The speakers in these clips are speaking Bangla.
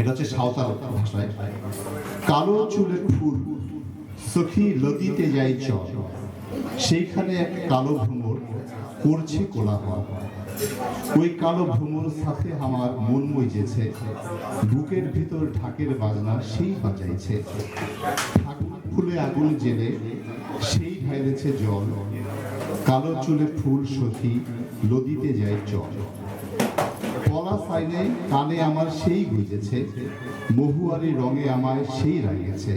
এটা হচ্ছে সাঁওতাল ভাষায়। কালো চুলের ফুল সখী লদিতে যাই চল, সেইখানে এক কালো ভ্রমর করছে কোলাহল। ওই কালো ভ্রমর সাথে আমার মন মইজেছে, বুকের ভিতর ঢাকের বাজনা সেই বাজাইছে। আগুন ফুলে আগুন জেলে সেই ঢাইলেছে জল, কালো চুলে ফুল সখী লদিতে যাই চল। পলা সাইনে কানে আমার সেই গুজেছে, মহুয়ারি রঙে আমায় সেই রাগেছে।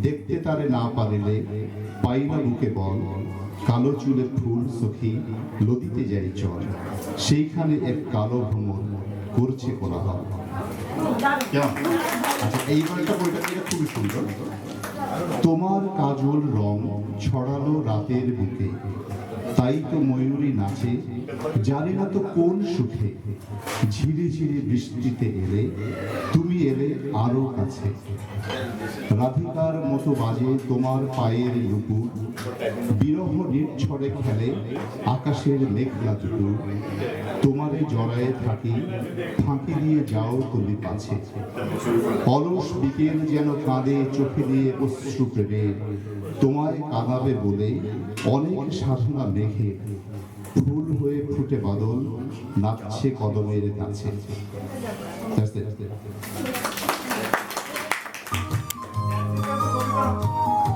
দেখতে তারে না পারিলে পাই না বুকে বল, কালো চুলে ফুল সখী লদিতে যাই চল, সেইখানে এক কালো ভ্রমর করছে কোলাহল। আচ্ছা, এইবার একটা বইটা এটা খুবই সুন্দর। তোমার কাজল রং ছড়ালো রাতের বুকে, তাই তো ময়ূরী নাচে জানি না তো কোন সুখে। ঝিরে ঝিরে বৃষ্টিতে এলে তুমি এলে আরো কাছে, রাধিকার মতো বাজে তোমার পায়ের নুপুর, বিরহ নির্ঝরে খেলে আকাশের মেঘলা দুপুর। তোমারে জড়ায়ে থাকি ফাঁকি দিয়ে যাও তুমি পাছে, অলস বিকেল যেন কাঁদে চোখে দিয়ে অশ্রু প্রেমের। তোমায় কাঁদাবে বলে অনেক সাধনা মেঘে, ফুল হয়ে ফুটে বাদল নাচছে কদমের কাছে। That's it.